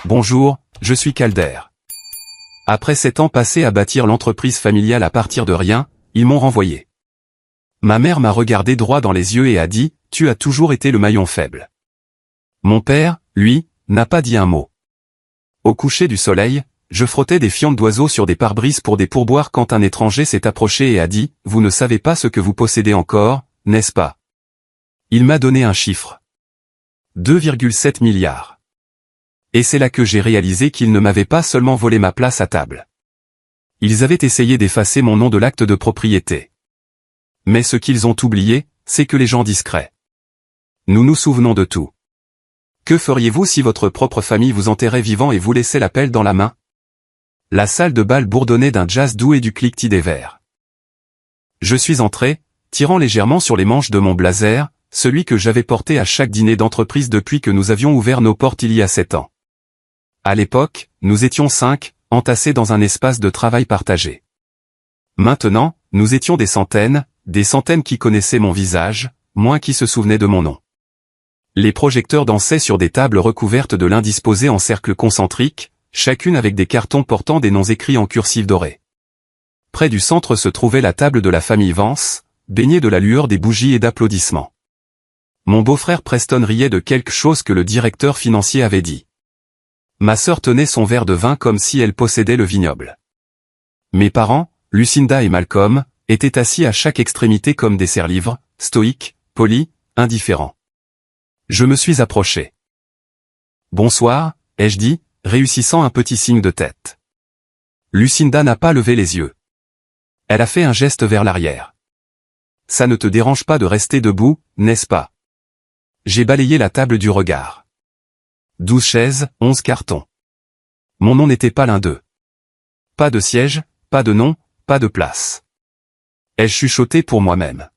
Bonjour, je suis Calder. Après 7 ans passés à bâtir l'entreprise familiale à partir de rien, ils m'ont renvoyé. Ma mère m'a regardé droit dans les yeux et a dit, « Tu as toujours été le maillon faible. » Mon père, lui, n'a pas dit un mot. Au coucher du soleil, je frottais des fientes d'oiseaux sur des pare-brises pour des pourboires quand un étranger s'est approché et a dit, « Vous ne savez pas ce que vous possédez encore, n'est-ce pas ?» Il m'a donné un chiffre. 2,7 milliards. Et c'est là que j'ai réalisé qu'ils ne m'avaient pas seulement volé ma place à table. Ils avaient essayé d'effacer mon nom de l'acte de propriété. Mais ce qu'ils ont oublié, c'est que les gens discrets. Nous nous souvenons de tout. Que feriez-vous si votre propre famille vous enterrait vivant et vous laissait la pelle dans la main? La salle de bal bourdonnait d'un jazz doux et du cliquetis des verres. Je suis entré, tirant légèrement sur les manches de mon blazer, celui que j'avais porté à chaque dîner d'entreprise depuis que nous avions ouvert nos portes il y a 7 ans. À l'époque, nous étions 5, entassés dans un espace de travail partagé. Maintenant, nous étions des centaines qui connaissaient mon visage, moins qui se souvenaient de mon nom. Les projecteurs dansaient sur des tables recouvertes de lin disposées en cercles concentriques, chacune avec des cartons portant des noms écrits en cursive dorée. Près du centre se trouvait la table de la famille Vance, baignée de la lueur des bougies et d'applaudissements. Mon beau-frère Preston riait de quelque chose que le directeur financier avait dit. Ma sœur tenait son verre de vin comme si elle possédait le vignoble. Mes parents, Lucinda et Malcolm, étaient assis à chaque extrémité comme des serre-livres, stoïques, polis, indifférents. Je me suis approché. « Bonsoir », ai-je dit, réussissant un petit signe de tête. Lucinda n'a pas levé les yeux. Elle a fait un geste vers l'arrière. « Ça ne te dérange pas de rester debout, n'est-ce pas ?» J'ai balayé la table du regard. 12 chaises, 11 cartons. Mon nom n'était pas l'un d'eux. Pas de siège, pas de nom, pas de place. Ai-je chuchoté pour moi-même.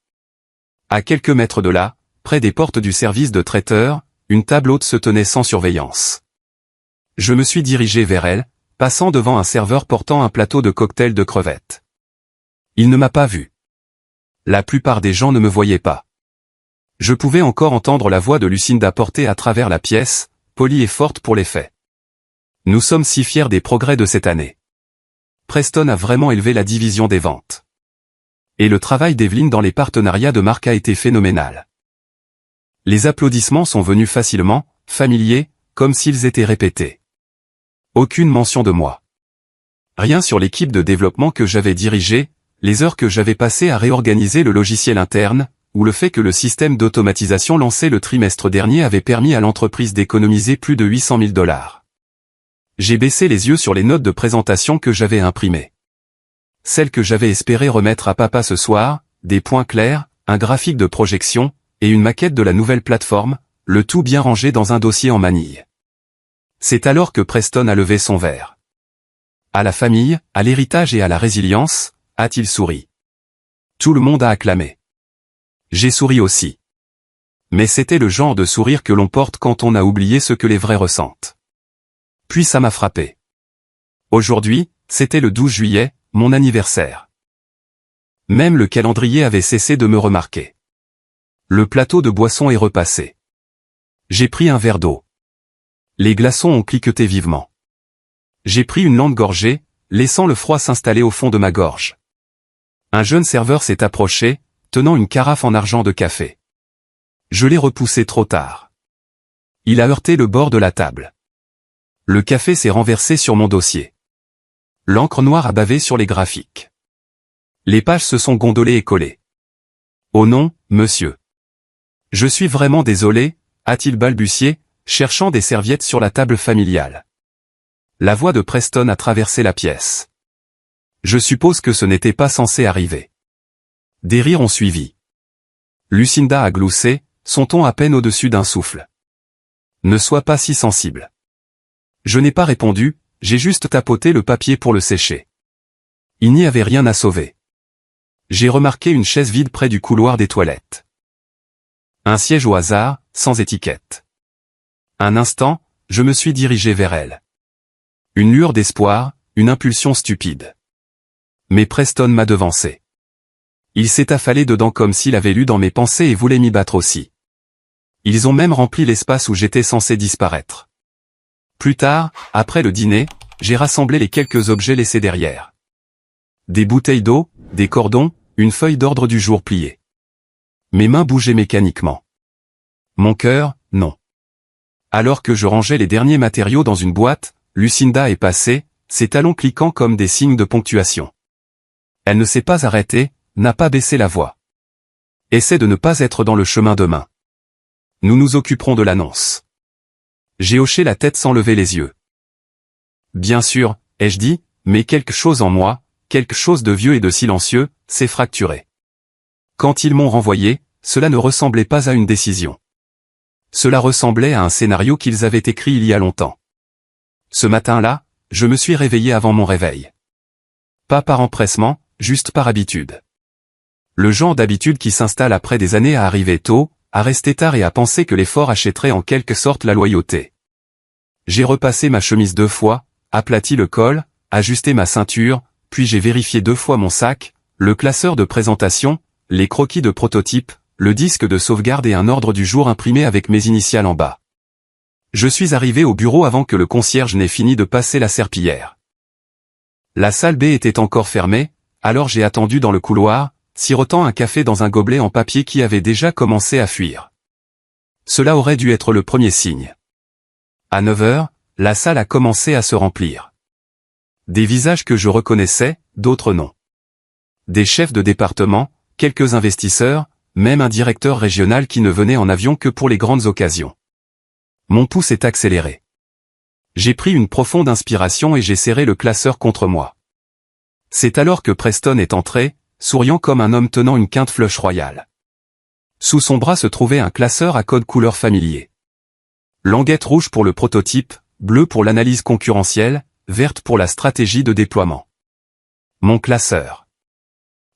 À quelques mètres de là, près des portes du service de traiteur, une table haute se tenait sans surveillance. Je me suis dirigé vers elle, passant devant un serveur portant un plateau de cocktail de crevettes. Il ne m'a pas vu. La plupart des gens ne me voyaient pas. Je pouvais encore entendre la voix de Lucinda portée à travers la pièce, polie et forte pour les faits. Nous sommes si fiers des progrès de cette année. Preston a vraiment élevé la division des ventes. Et le travail d'Evelyn dans les partenariats de marque a été phénoménal. Les applaudissements sont venus facilement, familiers, comme s'ils étaient répétés. Aucune mention de moi. Rien sur l'équipe de développement que j'avais dirigée, les heures que j'avais passées à réorganiser le logiciel interne, ou le fait que le système d'automatisation lancé le trimestre dernier avait permis à l'entreprise d'économiser plus de 800 000 $. J'ai baissé les yeux sur les notes de présentation que j'avais imprimées. Celles que j'avais espéré remettre à papa ce soir, des points clairs, un graphique de projection, et une maquette de la nouvelle plateforme, le tout bien rangé dans un dossier en manille. C'est alors que Preston a levé son verre. À la famille, à l'héritage et à la résilience, a-t-il souri. Tout le monde a acclamé. J'ai souri aussi. Mais c'était le genre de sourire que l'on porte quand on a oublié ce que les vrais ressentent. Puis ça m'a frappé. Aujourd'hui, c'était le 12 juillet, mon anniversaire. Même le calendrier avait cessé de me remarquer. Le plateau de boissons est repassé. J'ai pris un verre d'eau. Les glaçons ont cliqueté vivement. J'ai pris une lente gorgée, laissant le froid s'installer au fond de ma gorge. Un jeune serveur s'est approché, tenant une carafe en argent de café. Je l'ai repoussé trop tard. Il a heurté le bord de la table. Le café s'est renversé sur mon dossier. L'encre noire a bavé sur les graphiques. Les pages se sont gondolées et collées. Oh non, monsieur. Je suis vraiment désolé, a-t-il balbutié, cherchant des serviettes sur la table familiale. La voix de Preston a traversé la pièce. Je suppose que ce n'était pas censé arriver. Des rires ont suivi. Lucinda a gloussé, son ton à peine au-dessus d'un souffle. Ne sois pas si sensible. Je n'ai pas répondu, j'ai juste tapoté le papier pour le sécher. Il n'y avait rien à sauver. J'ai remarqué une chaise vide près du couloir des toilettes. Un siège au hasard, sans étiquette. Un instant, je me suis dirigé vers elle. Une lueur d'espoir, une impulsion stupide. Mais Preston m'a devancé. Il s'est affalé dedans comme s'il avait lu dans mes pensées et voulait m'y battre aussi. Ils ont même rempli l'espace où j'étais censé disparaître. Plus tard, après le dîner, j'ai rassemblé les quelques objets laissés derrière. Des bouteilles d'eau, des cordons, une feuille d'ordre du jour pliée. Mes mains bougeaient mécaniquement. Mon cœur, non. Alors que je rangeais les derniers matériaux dans une boîte, Lucinda est passée, ses talons cliquant comme des signes de ponctuation. Elle ne s'est pas arrêtée, n'a pas baissé la voix. Essaie de ne pas être dans le chemin demain. Nous nous occuperons de l'annonce. J'ai hoché la tête sans lever les yeux. Bien sûr, ai-je dit, mais quelque chose en moi, quelque chose de vieux et de silencieux, s'est fracturé. Quand ils m'ont renvoyé, cela ne ressemblait pas à une décision. Cela ressemblait à un scénario qu'ils avaient écrit il y a longtemps. Ce matin-là, je me suis réveillé avant mon réveil. Pas par empressement, juste par habitude. Le genre d'habitude qui s'installe après des années à arriver tôt, à rester tard et à penser que l'effort achèterait en quelque sorte la loyauté. J'ai repassé ma chemise 2 fois, aplati le col, ajusté ma ceinture, puis j'ai vérifié 2 fois mon sac, le classeur de présentation, les croquis de prototype, le disque de sauvegarde et un ordre du jour imprimé avec mes initiales en bas. Je suis arrivé au bureau avant que le concierge n'ait fini de passer la serpillière. La salle B était encore fermée, alors j'ai attendu dans le couloir, sirotant un café dans un gobelet en papier qui avait déjà commencé à fuir. Cela aurait dû être le premier signe. À 9 heures, la salle a commencé à se remplir. Des visages que je reconnaissais, d'autres non. Des chefs de département, quelques investisseurs, même un directeur régional qui ne venait en avion que pour les grandes occasions. Mon pouls s'est accéléré. J'ai pris une profonde inspiration et j'ai serré le classeur contre moi. C'est alors que Preston est entré, souriant comme un homme tenant une quinte flush royale. Sous son bras se trouvait un classeur à code couleur familier. Languette rouge pour le prototype, bleu pour l'analyse concurrentielle, verte pour la stratégie de déploiement. Mon classeur.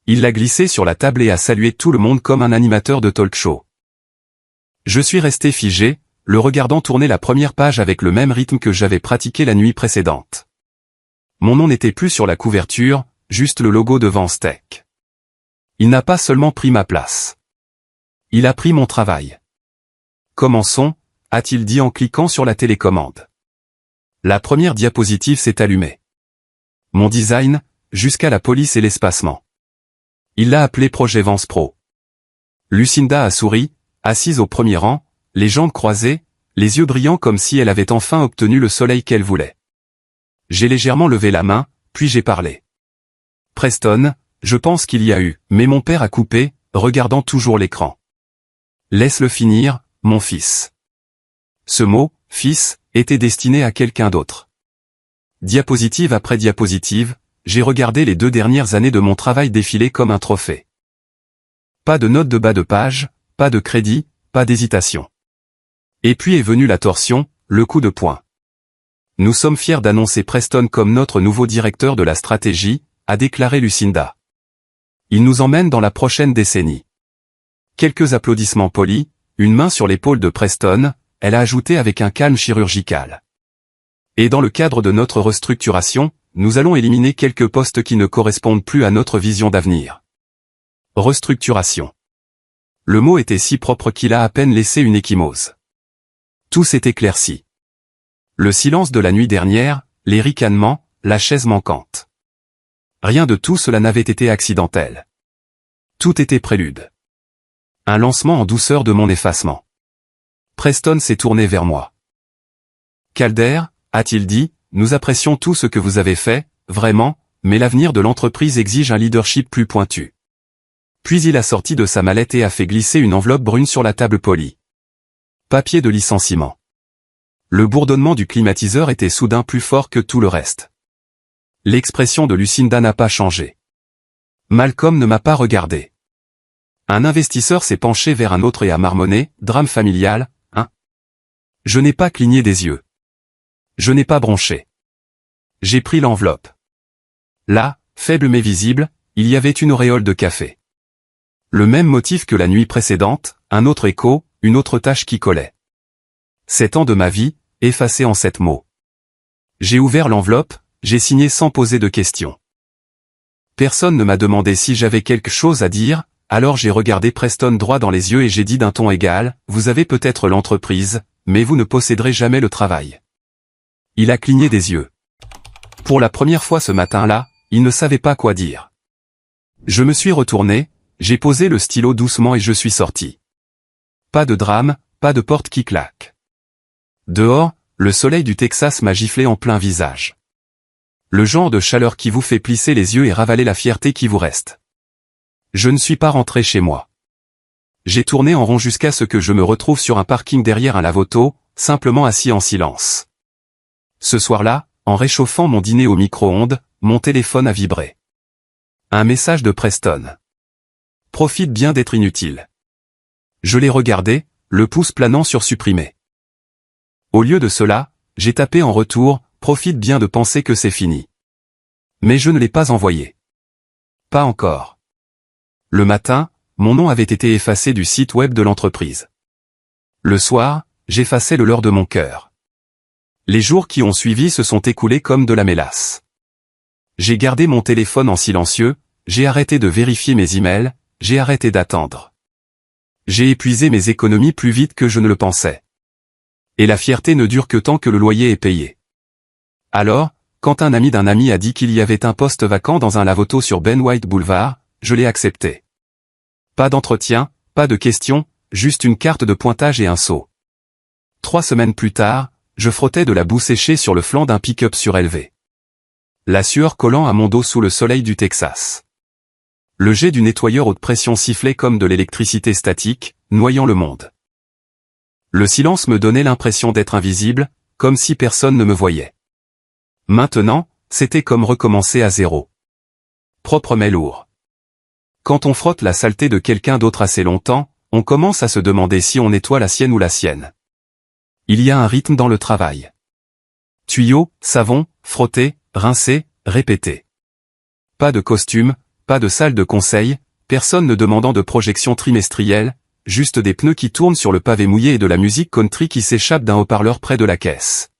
Il l'a glissé sur la table et a salué tout le monde comme un animateur de talk show. Je suis resté figé, le regardant tourner la première page avec le même rythme que j'avais pratiqué la nuit précédente. Mon nom n'était plus sur la couverture, juste le logo de Vanstech. Il n'a pas seulement pris ma place. Il a pris mon travail. Commençons, a-t-il dit en cliquant sur la télécommande. La première diapositive s'est allumée. Mon design, jusqu'à la police et l'espacement. Il l'a appelé Projet Vance Pro. Lucinda a souri, assise au premier rang, les jambes croisées, les yeux brillants comme si elle avait enfin obtenu le soleil qu'elle voulait. J'ai légèrement levé la main, puis j'ai parlé. Preston, je pense qu'il y a eu, mais mon père a coupé, regardant toujours l'écran. Laisse-le finir, mon fils. Ce mot, fils, était destiné à quelqu'un d'autre. Diapositive après diapositive, j'ai regardé les 2 dernières années de mon travail défiler comme un trophée. Pas de note de bas de page, pas de crédit, pas d'hésitation. Et puis est venue la torsion, le coup de poing. Nous sommes fiers d'annoncer Preston comme notre nouveau directeur de la stratégie, a déclaré Lucinda. Il nous emmène dans la prochaine décennie. Quelques applaudissements polis, une main sur l'épaule de Preston, elle a ajouté avec un calme chirurgical. Et dans le cadre de notre restructuration, nous allons éliminer quelques postes qui ne correspondent plus à notre vision d'avenir. Restructuration. Le mot était si propre qu'il a à peine laissé une ecchymose. Tout s'est éclairci. Le silence de la nuit dernière, les ricanements, la chaise manquante. Rien de tout cela n'avait été accidentel. Tout était prélude. Un lancement en douceur de mon effacement. Preston s'est tourné vers moi. Calder, a-t-il dit, nous apprécions tout ce que vous avez fait, vraiment, mais l'avenir de l'entreprise exige un leadership plus pointu. Puis il a sorti de sa mallette et a fait glisser une enveloppe brune sur la table polie. Papier de licenciement. Le bourdonnement du climatiseur était soudain plus fort que tout le reste. L'expression de Lucinda n'a pas changé. Malcolm ne m'a pas regardé. Un investisseur s'est penché vers un autre et a marmonné, drame familial, hein? Je n'ai pas cligné des yeux. Je n'ai pas bronché. J'ai pris l'enveloppe. Là, faible mais visible, il y avait une auréole de café. Le même motif que la nuit précédente, un autre écho, une autre tache qui collait. 7 ans de ma vie, effacés en 7 mots. J'ai ouvert l'enveloppe, j'ai signé sans poser de questions. Personne ne m'a demandé si j'avais quelque chose à dire, alors j'ai regardé Preston droit dans les yeux et j'ai dit d'un ton égal, vous avez peut-être l'entreprise, mais vous ne posséderez jamais le travail. Il a cligné des yeux. Pour la première fois ce matin-là, il ne savait pas quoi dire. Je me suis retourné, j'ai posé le stylo doucement et je suis sorti. Pas de drame, pas de porte qui claque. Dehors, le soleil du Texas m'a giflé en plein visage. Le genre de chaleur qui vous fait plisser les yeux et ravaler la fierté qui vous reste. Je ne suis pas rentré chez moi. J'ai tourné en rond jusqu'à ce que je me retrouve sur un parking derrière un lave-auto, simplement assis en silence. Ce soir-là, en réchauffant mon dîner au micro-ondes, mon téléphone a vibré. Un message de Preston. Profite bien d'être inutile. Je l'ai regardé, le pouce planant sur supprimer. Au lieu de cela, j'ai tapé en retour, profite bien de penser que c'est fini. Mais je ne l'ai pas envoyé. Pas encore. Le matin, mon nom avait été effacé du site web de l'entreprise. Le soir, j'effaçais le leur de mon cœur. Les jours qui ont suivi se sont écoulés comme de la mélasse. J'ai gardé mon téléphone en silencieux, j'ai arrêté de vérifier mes emails, j'ai arrêté d'attendre. J'ai épuisé mes économies plus vite que je ne le pensais. Et la fierté ne dure que tant que le loyer est payé. Alors, quand un ami d'un ami a dit qu'il y avait un poste vacant dans un lave-auto sur Ben White Boulevard, je l'ai accepté. Pas d'entretien, pas de questions, juste une carte de pointage et un seau. 3 semaines plus tard, je frottais de la boue séchée sur le flanc d'un pick-up surélevé. La sueur collant à mon dos sous le soleil du Texas. Le jet du nettoyeur haute pression sifflait comme de l'électricité statique, noyant le monde. Le silence me donnait l'impression d'être invisible, comme si personne ne me voyait. Maintenant, c'était comme recommencer à zéro. Propre mais lourd. Quand on frotte la saleté de quelqu'un d'autre assez longtemps, on commence à se demander si on nettoie la sienne ou la sienne. Il y a un rythme dans le travail. Tuyau, savon, frotter, rincer, répéter. Pas de costume, pas de salle de conseil, personne ne demandant de projection trimestrielle, juste des pneus qui tournent sur le pavé mouillé et de la musique country qui s'échappe d'un haut-parleur près de la caisse.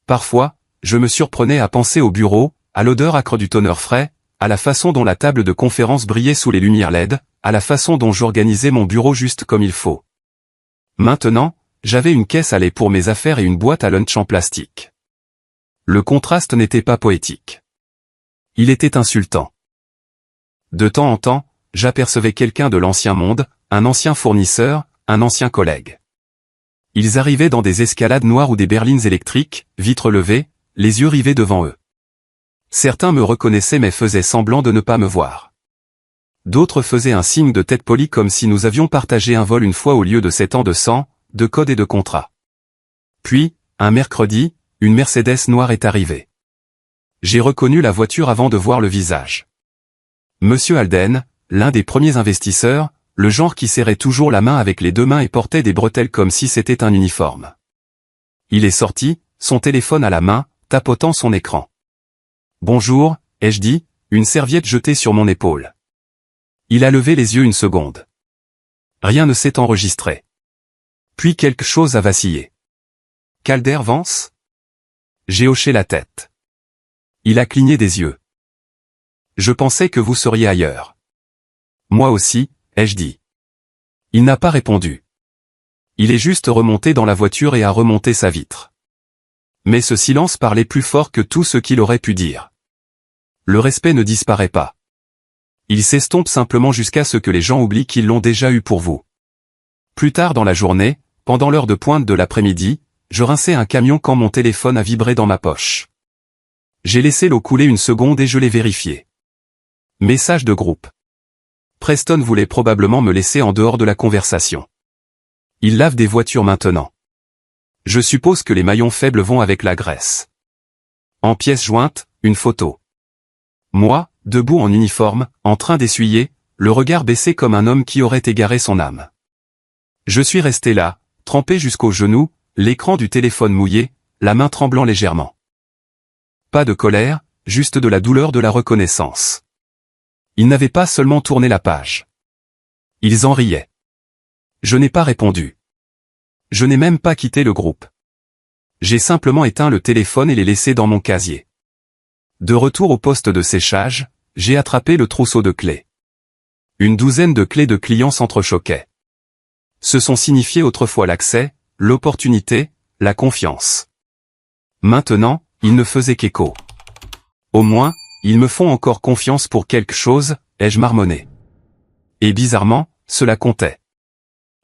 Parfois, je me surprenais à penser au bureau, à l'odeur âcre du toner frais, à la façon dont la table de conférence brillait sous les lumières LED, à la façon dont j'organisais mon bureau juste comme il faut. Maintenant, j'avais une caisse à lait pour mes affaires et une boîte à lunch en plastique. Le contraste n'était pas poétique. Il était insultant. De temps en temps, j'apercevais quelqu'un de l'ancien monde, un ancien fournisseur, un ancien collègue. Ils arrivaient dans des escalades noires ou des berlines électriques, vitres levées, les yeux rivés devant eux. Certains me reconnaissaient mais faisaient semblant de ne pas me voir. D'autres faisaient un signe de tête polie comme si nous avions partagé un vol une fois au lieu de 7 ans de sang, de code et de contrat. Puis, un mercredi, une Mercedes noire est arrivée. J'ai reconnu la voiture avant de voir le visage. Monsieur Alden, l'un des premiers investisseurs, le genre qui serrait toujours la main avec les 2 mains et portait des bretelles comme si c'était un uniforme. Il est sorti, son téléphone à la main, tapotant son écran. « Bonjour », ai-je dit, une serviette jetée sur mon épaule. Il a levé les yeux une seconde. Rien ne s'est enregistré. Puis quelque chose a vacillé. « Calder Vance ?» J'ai hoché la tête. Il a cligné des yeux. « Je pensais que vous seriez ailleurs. »« Moi aussi », ai-je dit. Il n'a pas répondu. Il est juste remonté dans la voiture et a remonté sa vitre. Mais ce silence parlait plus fort que tout ce qu'il aurait pu dire. Le respect ne disparaît pas. Il s'estompe simplement jusqu'à ce que les gens oublient qu'ils l'ont déjà eu pour vous. Plus tard dans la journée, pendant l'heure de pointe de l'après-midi, je rinçais un camion quand mon téléphone a vibré dans ma poche. J'ai laissé l'eau couler une seconde et je l'ai vérifié. Message de groupe. Preston voulait probablement me laisser en dehors de la conversation. Il lave des voitures maintenant. Je suppose que les maillons faibles vont avec la graisse. En pièces jointes, une photo. Moi, debout en uniforme, en train d'essuyer, le regard baissé comme un homme qui aurait égaré son âme. Je suis resté là, trempé jusqu'aux genoux, l'écran du téléphone mouillé, la main tremblant légèrement. Pas de colère, juste de la douleur de la reconnaissance. Ils n'avaient pas seulement tourné la page. Ils en riaient. Je n'ai pas répondu. Je n'ai même pas quitté le groupe. J'ai simplement éteint le téléphone et l'ai laissé dans mon casier. De retour au poste de séchage, j'ai attrapé le trousseau de clés. Une douzaine de clés de clients s'entrechoquaient. Se sont signifiés autrefois l'accès, l'opportunité, la confiance. Maintenant, ils ne faisaient qu'écho. Au moins, ils me font encore confiance pour quelque chose, ai-je marmonné. Et bizarrement, cela comptait.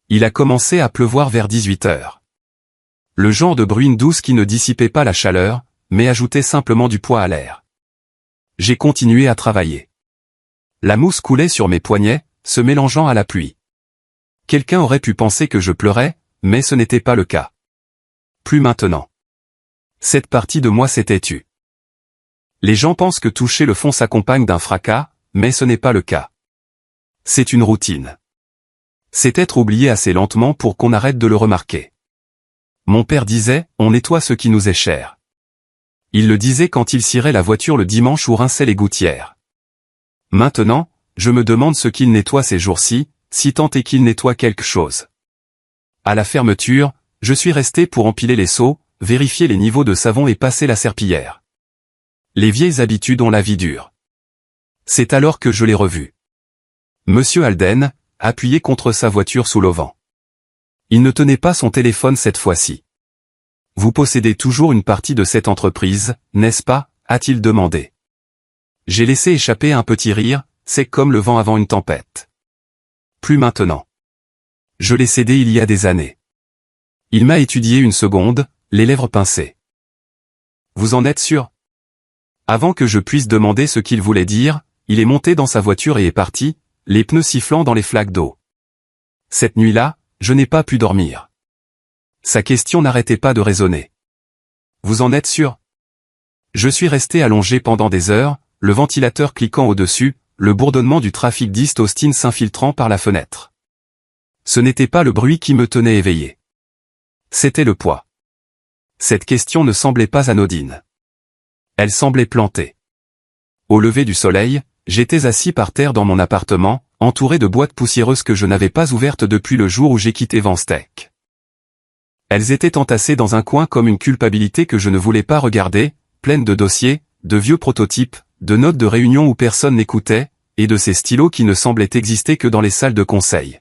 Il a commencé à pleuvoir vers 18 heures. Le genre de bruine douce qui ne dissipait pas la chaleur, mais ajoutait simplement du poids à l'air. J'ai continué à travailler. La mousse coulait sur mes poignets, se mélangeant à la pluie. Quelqu'un aurait pu penser que je pleurais, mais ce n'était pas le cas. Plus maintenant. Cette partie de moi s'était tue. Les gens pensent que toucher le fond s'accompagne d'un fracas, mais ce n'est pas le cas. C'est une routine. C'est être oublié assez lentement pour qu'on arrête de le remarquer. Mon père disait, on nettoie ce qui nous est cher. Il le disait quand il cirait la voiture le dimanche ou rinçait les gouttières. Maintenant, je me demande ce qu'il nettoie ces jours-ci, si tant est qu'il nettoie quelque chose. À la fermeture, je suis resté pour empiler les seaux, vérifier les niveaux de savon et passer la serpillière. Les vieilles habitudes ont la vie dure. C'est alors que je l'ai revu. Monsieur Alden, appuyé contre sa voiture sous l'auvent. Il ne tenait pas son téléphone cette fois-ci. Vous possédez toujours une partie de cette entreprise, n'est-ce pas, a-t-il demandé. J'ai laissé échapper un petit rire, c'est comme le vent avant une tempête. Plus maintenant. Je l'ai cédé il y a des années. Il m'a étudié une seconde, les lèvres pincées. Vous en êtes sûr? Avant que je puisse demander ce qu'il voulait dire, il est monté dans sa voiture et est parti, les pneus sifflant dans les flaques d'eau. Cette nuit-là, je n'ai pas pu dormir. Sa question n'arrêtait pas de résonner. Vous en êtes sûr? Je suis resté allongé pendant des heures, le ventilateur cliquant au-dessus, le bourdonnement du trafic d'East Austin s'infiltrant par la fenêtre. Ce n'était pas le bruit qui me tenait éveillé. C'était le poids. Cette question ne semblait pas anodine. Elle semblait plantée. Au lever du soleil, j'étais assis par terre dans mon appartement, entouré de boîtes poussiéreuses que je n'avais pas ouvertes depuis le jour où j'ai quitté Vanstec. Elles étaient entassées dans un coin comme une culpabilité que je ne voulais pas regarder, pleines de dossiers, de vieux prototypes, de notes de réunion où personne n'écoutait, et de ces stylos qui ne semblaient exister que dans les salles de conseil.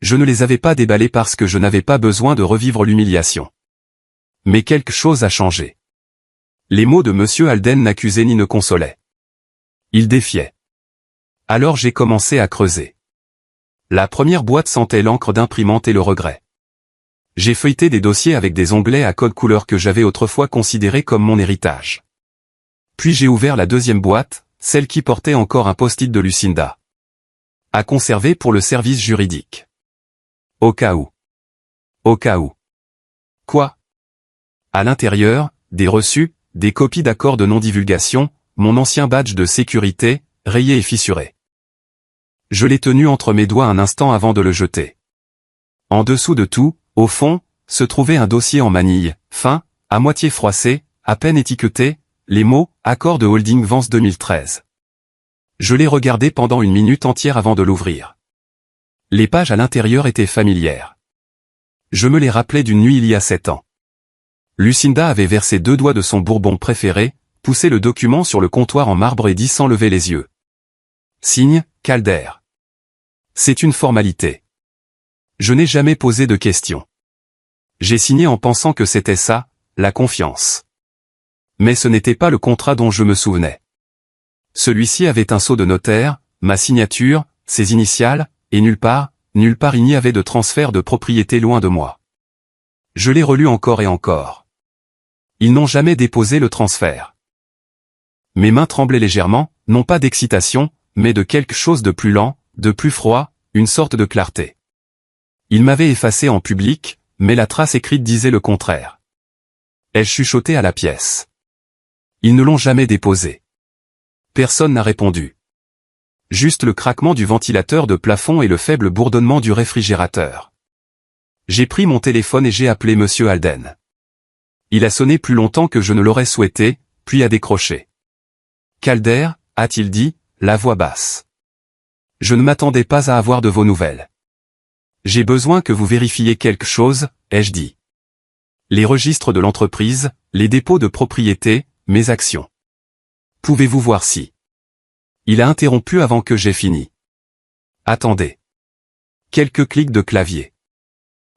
Je ne les avais pas déballés parce que je n'avais pas besoin de revivre l'humiliation. Mais quelque chose a changé. Les mots de Monsieur Alden n'accusaient ni ne consolaient. Ils défiaient. Alors j'ai commencé à creuser. La première boîte sentait l'encre d'imprimante et le regret. J'ai feuilleté des dossiers avec des onglets à code couleur que j'avais autrefois considérés comme mon héritage. Puis j'ai ouvert la deuxième boîte, celle qui portait encore un post-it de Lucinda. À conserver pour le service juridique. Au cas où. Au cas où. Quoi? À l'intérieur, des reçus, des copies d'accords de non-divulgation, mon ancien badge de sécurité, rayé et fissuré. Je l'ai tenu entre mes doigts un instant avant de le jeter. En dessous de tout, au fond, se trouvait un dossier en manille, fin, à moitié froissé, à peine étiqueté, les mots « Accord de Holding Vance 2013 ». Je l'ai regardé pendant une minute entière avant de l'ouvrir. Les pages à l'intérieur étaient familières. Je me les rappelais d'une nuit il y a 7 ans. Lucinda avait versé 2 doigts de son bourbon préféré, poussé le document sur le comptoir en marbre et dit sans lever les yeux. Signe, Calder. C'est une formalité. Je n'ai jamais posé de questions. J'ai signé en pensant que c'était ça, la confiance. Mais ce n'était pas le contrat dont je me souvenais. Celui-ci avait un sceau de notaire, ma signature, ses initiales, et nulle part il n'y avait de transfert de propriété loin de moi. Je l'ai relu encore et encore. Ils n'ont jamais déposé le transfert. Mes mains tremblaient légèrement, non pas d'excitation, mais de quelque chose de plus lent, de plus froid, une sorte de clarté. Ils m'avaient effacé en public, mais la trace écrite disait le contraire. Ai chuchoté à la pièce. Ils ne l'ont jamais déposé. Personne n'a répondu. Juste le craquement du ventilateur de plafond et le faible bourdonnement du réfrigérateur. J'ai pris mon téléphone et j'ai appelé Monsieur Alden. Il a sonné plus longtemps que je ne l'aurais souhaité, puis a décroché. Calder, a-t-il dit, la voix basse. Je ne m'attendais pas à avoir de vos nouvelles. J'ai besoin que vous vérifiiez quelque chose, ai-je dit. Les registres de l'entreprise, les dépôts de propriété, mes actions. Pouvez-vous voir si... Il a interrompu avant que j'aie fini. Attendez. Quelques clics de clavier.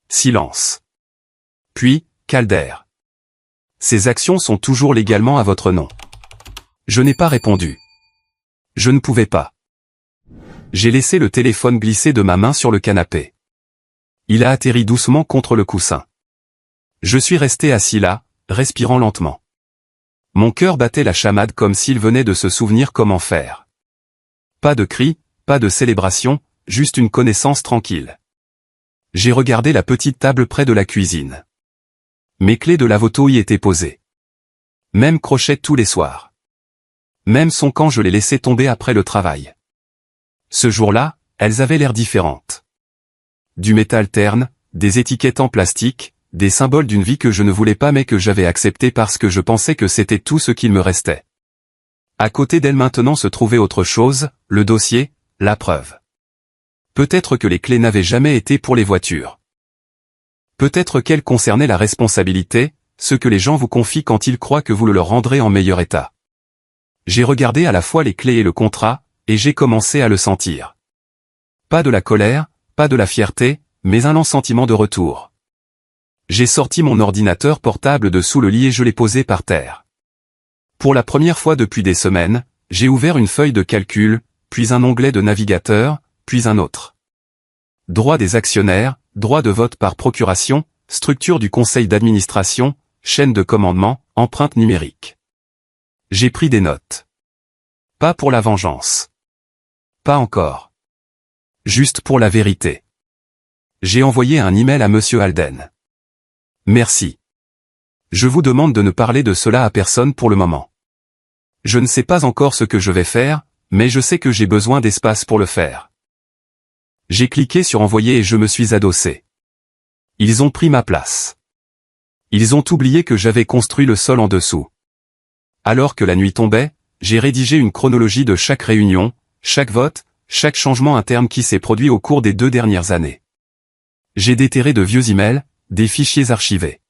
Silence. Puis, Calder. Ces actions sont toujours légalement à votre nom. Je n'ai pas répondu. Je ne pouvais pas. J'ai laissé le téléphone glisser de ma main sur le canapé. Il a atterri doucement contre le coussin. Je suis resté assis là, respirant lentement. Mon cœur battait la chamade comme s'il venait de se souvenir comment faire. Pas de cris, pas de célébration, juste une connaissance tranquille. J'ai regardé la petite table près de la cuisine. Mes clés de lave-auto y étaient posées. Même crochet tous les soirs. Même son quand je les laissais tomber après le travail. Ce jour-là, elles avaient l'air différentes. Du métal terne, des étiquettes en plastique, des symboles d'une vie que je ne voulais pas mais que j'avais acceptée parce que je pensais que c'était tout ce qu'il me restait. À côté d'elle maintenant se trouvait autre chose, le dossier, la preuve. Peut-être que les clés n'avaient jamais été pour les voitures. Peut-être qu'elles concernaient la responsabilité, ce que les gens vous confient quand ils croient que vous le leur rendrez en meilleur état. J'ai regardé à la fois les clés et le contrat, et j'ai commencé à le sentir. Pas de la colère, pas de la fierté, mais un lent sentiment de retour. J'ai sorti mon ordinateur portable de sous le lit et je l'ai posé par terre. Pour la première fois depuis des semaines, j'ai ouvert une feuille de calcul, puis un onglet de navigateur, puis un autre. Droit des actionnaires, droit de vote par procuration, structure du conseil d'administration, chaîne de commandement, empreinte numérique. J'ai pris des notes. Pas pour la vengeance. Pas encore. Juste pour la vérité. J'ai envoyé un email à Monsieur Alden. Merci. Je vous demande de ne parler de cela à personne pour le moment. Je ne sais pas encore ce que je vais faire, mais je sais que j'ai besoin d'espace pour le faire. J'ai cliqué sur envoyer et je me suis adossé. Ils ont pris ma place. Ils ont oublié que j'avais construit le sol en dessous. Alors que la nuit tombait, j'ai rédigé une chronologie de chaque réunion, chaque vote, chaque changement interne qui s'est produit au cours des 2 dernières années. J'ai déterré de vieux emails, des fichiers archivés.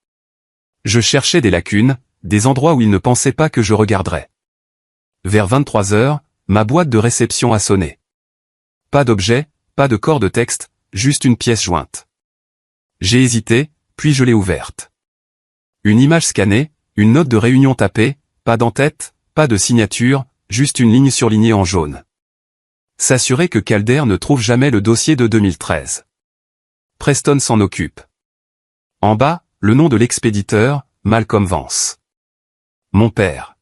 Je cherchais des lacunes, des endroits où ils ne pensaient pas que je regarderais. Vers 23 heures, ma boîte de réception a sonné. Pas d'objet, pas de corps de texte, juste une pièce jointe. J'ai hésité, puis je l'ai ouverte. Une image scannée, une note de réunion tapée, pas d'en-tête, pas de signature, juste une ligne surlignée en jaune. S'assurer que Calder ne trouve jamais le dossier de 2013. Preston s'en occupe. En bas, le nom de l'expéditeur, Malcolm Vance. Mon père.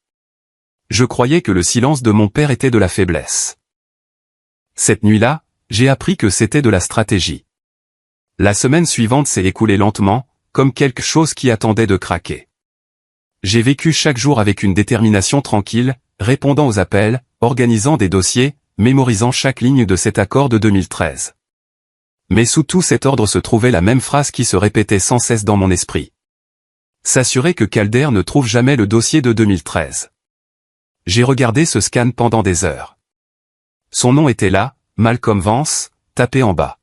Je croyais que le silence de mon père était de la faiblesse. Cette nuit-là, j'ai appris que c'était de la stratégie. La semaine suivante s'est écoulée lentement, comme quelque chose qui attendait de craquer. J'ai vécu chaque jour avec une détermination tranquille, répondant aux appels, organisant des dossiers, mémorisant chaque ligne de cet accord de 2013. Mais sous tout cet ordre se trouvait la même phrase qui se répétait sans cesse dans mon esprit. S'assurer que Calder ne trouve jamais le dossier de 2013. J'ai regardé ce scan pendant des heures. Son nom était là, Malcolm Vance, tapé en bas.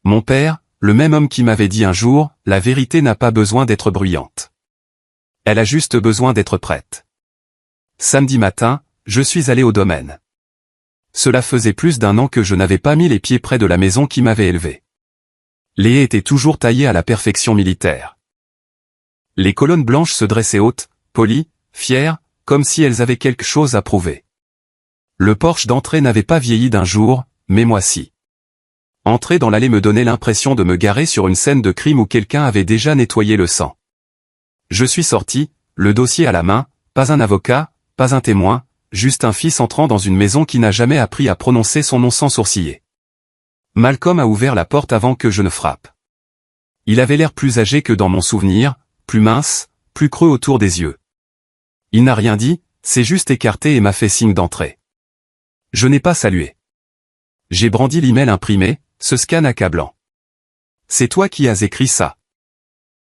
Mon père, le même homme qui m'avait dit un jour, la vérité n'a pas besoin d'être bruyante. Elle a juste besoin d'être prête. Samedi matin, je suis allé au domaine. Cela faisait plus d'1 an que je n'avais pas mis les pieds près de la maison qui m'avait élevé. Les haies étaient toujours taillées à la perfection militaire. Les colonnes blanches se dressaient hautes, polies, fières, comme si elles avaient quelque chose à prouver. Le porche d'entrée n'avait pas vieilli d'un jour, mais moi si. Entrer dans l'allée me donnait l'impression de me garer sur une scène de crime où quelqu'un avait déjà nettoyé le sang. Je suis sorti, le dossier à la main, pas un avocat, pas un témoin, juste un fils entrant dans une maison qui n'a jamais appris à prononcer son nom sans sourciller. Malcolm a ouvert la porte avant que je ne frappe. Il avait l'air plus âgé que dans mon souvenir, plus mince, plus creux autour des yeux. Il n'a rien dit, s'est juste écarté et m'a fait signe d'entrer. Je n'ai pas salué. J'ai brandi l'email imprimé, ce scan accablant. C'est toi qui as écrit ça.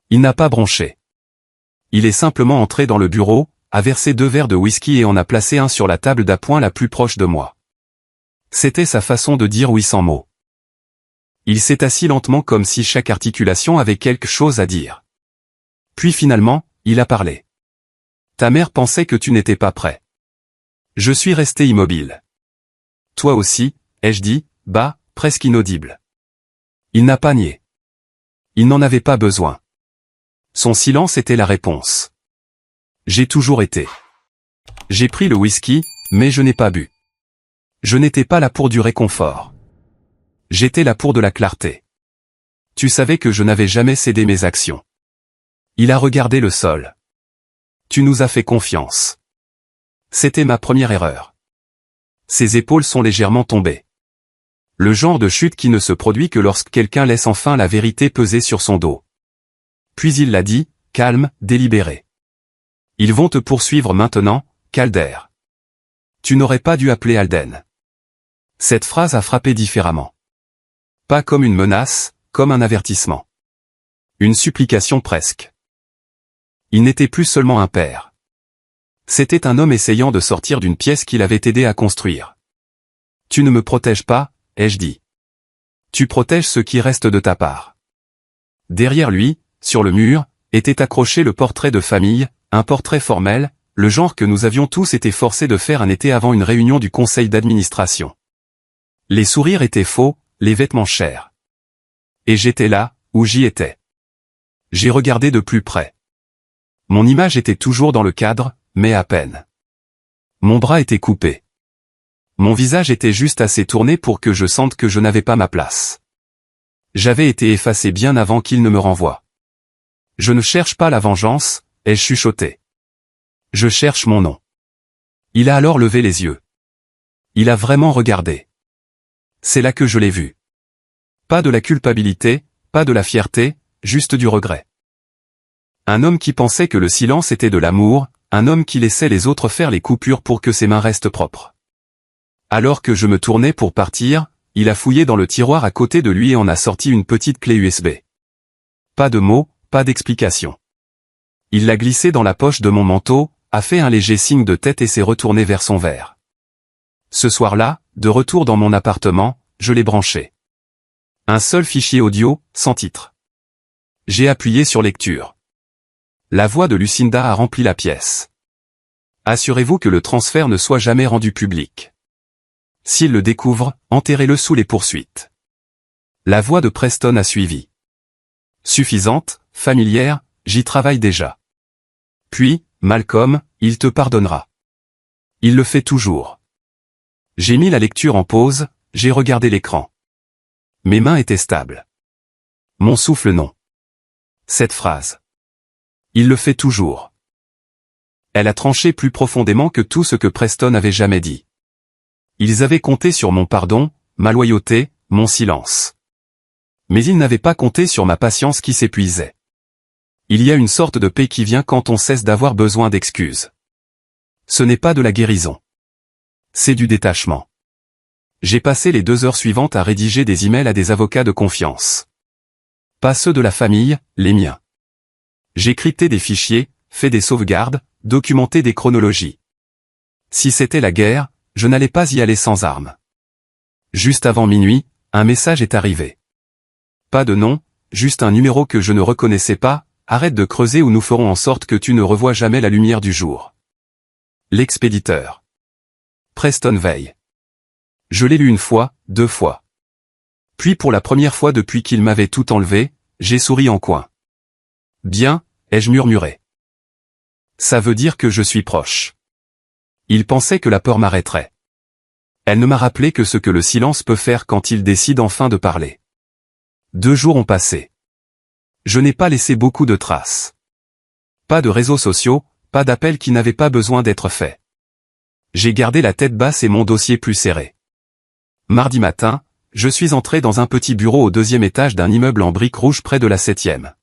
Il n'a pas bronché. Il est simplement entré dans le bureau, a versé 2 verres de whisky et en a placé un sur la table d'appoint la plus proche de moi. C'était sa façon de dire oui sans mots. Il s'est assis lentement comme si chaque articulation avait quelque chose à dire. Puis finalement, il a parlé. Ta mère pensait que tu n'étais pas prêt. Je suis resté immobile. Toi aussi, ai-je dit, bas, presque inaudible. Il n'a pas nié. Il n'en avait pas besoin. Son silence était la réponse. J'ai toujours été. J'ai pris le whisky, mais je n'ai pas bu. Je n'étais pas là pour du réconfort. J'étais là pour de la clarté. Tu savais que je n'avais jamais cédé mes actions. Il a regardé le sol. Tu nous as fait confiance. C'était ma première erreur. Ses épaules sont légèrement tombées. Le genre de chute qui ne se produit que lorsque quelqu'un laisse enfin la vérité peser sur son dos. Puis il l'a dit, calme, délibéré. Ils vont te poursuivre maintenant, Calder. Tu n'aurais pas dû appeler Alden. Cette phrase a frappé différemment. Pas comme une menace, comme un avertissement. Une supplication presque. Il n'était plus seulement un père. C'était un homme essayant de sortir d'une pièce qu'il avait aidé à construire. Tu ne me protèges pas, ai-je dit. Tu protèges ce qui reste de ta part. Derrière lui, sur le mur, était accroché le portrait de famille, un portrait formel, le genre que nous avions tous été forcés de faire un été avant une réunion du conseil d'administration. Les sourires étaient faux, les vêtements chers. Et j'étais là, où j'y étais. J'ai regardé de plus près. Mon image était toujours dans le cadre, mais à peine. Mon bras était coupé. Mon visage était juste assez tourné pour que je sente que je n'avais pas ma place. J'avais été effacé bien avant qu'il ne me renvoie. Je ne cherche pas la vengeance, ai-je chuchoté. Je cherche mon nom. Il a alors levé les yeux. Il a vraiment regardé. C'est là que je l'ai vu. Pas de la culpabilité, pas de la fierté, juste du regret. Un homme qui pensait que le silence était de l'amour, un homme qui laissait les autres faire les coupures pour que ses mains restent propres. Alors que je me tournais pour partir, il a fouillé dans le tiroir à côté de lui et en a sorti une petite clé USB. Pas de mots, pas d'explication. Il l'a glissée dans la poche de mon manteau, a fait un léger signe de tête et s'est retourné vers son verre. Ce soir-là, de retour dans mon appartement, je l'ai branché. Un seul fichier audio, sans titre. J'ai appuyé sur lecture. La voix de Lucinda a rempli la pièce. Assurez-vous que le transfert ne soit jamais rendu public. S'il le découvre, enterrez-le sous les poursuites. La voix de Preston a suivi. Suffisante, familière, j'y travaille déjà. Puis, Malcolm, il te pardonnera. Il le fait toujours. J'ai mis la lecture en pause, j'ai regardé l'écran. Mes mains étaient stables. Mon souffle non. Cette phrase. Il le fait toujours. Elle a tranché plus profondément que tout ce que Preston avait jamais dit. Ils avaient compté sur mon pardon, ma loyauté, mon silence. Mais ils n'avaient pas compté sur ma patience qui s'épuisait. Il y a une sorte de paix qui vient quand on cesse d'avoir besoin d'excuses. Ce n'est pas de la guérison. C'est du détachement. J'ai passé les 2 heures suivantes à rédiger des emails à des avocats de confiance. Pas ceux de la famille, les miens. J'ai crypté des fichiers, fait des sauvegardes, documenté des chronologies. Si c'était la guerre, je n'allais pas y aller sans armes. Juste avant minuit, un message est arrivé. Pas de nom, juste un numéro que je ne reconnaissais pas, arrête de creuser ou nous ferons en sorte que tu ne revoies jamais la lumière du jour. L'expéditeur. Preston Veil. Je l'ai lu 1 fois, 2 fois. Puis pour la première fois depuis qu'il m'avait tout enlevé, j'ai souri en coin. Bien, ai-je murmuré. Ça veut dire que je suis proche. Il pensait que la peur m'arrêterait. Elle ne m'a rappelé que ce que le silence peut faire quand il décide enfin de parler. 2 jours ont passé. Je n'ai pas laissé beaucoup de traces. Pas de réseaux sociaux, pas d'appels qui n'avaient pas besoin d'être faits. J'ai gardé la tête basse et mon dossier plus serré. Mardi matin, je suis entré dans un petit bureau au 2e étage d'un immeuble en briques rouges près de la 7e.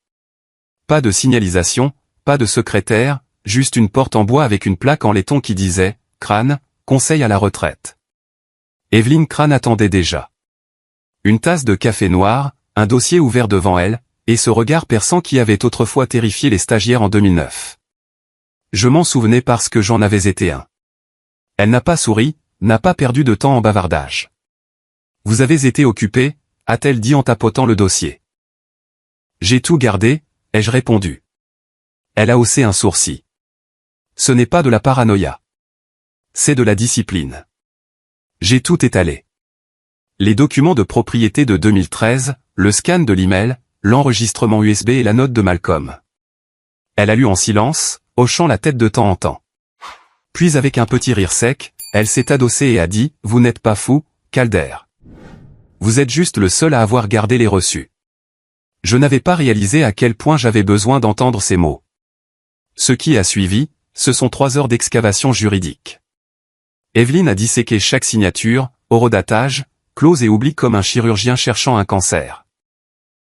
Pas de signalisation, pas de secrétaire, juste une porte en bois avec une plaque en laiton qui disait « Crane, conseil à la retraite ». Evelyne Crane attendait déjà. Une tasse de café noir, un dossier ouvert devant elle, et ce regard perçant qui avait autrefois terrifié les stagiaires en 2009. Je m'en souvenais parce que j'en avais été un. Elle n'a pas souri, n'a pas perdu de temps en bavardage. « Vous avez été occupé ?» a-t-elle dit en tapotant le dossier. « J'ai tout gardé », ai-je répondu. Elle a haussé un sourcil. Ce n'est pas de la paranoïa. C'est de la discipline. J'ai tout étalé. Les documents de propriété de 2013, le scan de l'email, l'enregistrement USB et la note de Malcolm. Elle a lu en silence, hochant la tête de temps en temps. Puis avec un petit rire sec, elle s'est adossée et a dit « Vous n'êtes pas fou, Calder. Vous êtes juste le seul à avoir gardé les reçus. » Je n'avais pas réalisé à quel point j'avais besoin d'entendre ces mots. Ce qui a suivi, ce sont 3 heures d'excavation juridique. Evelyne a disséqué chaque signature, horodatage, clause et oubli comme un chirurgien cherchant un cancer.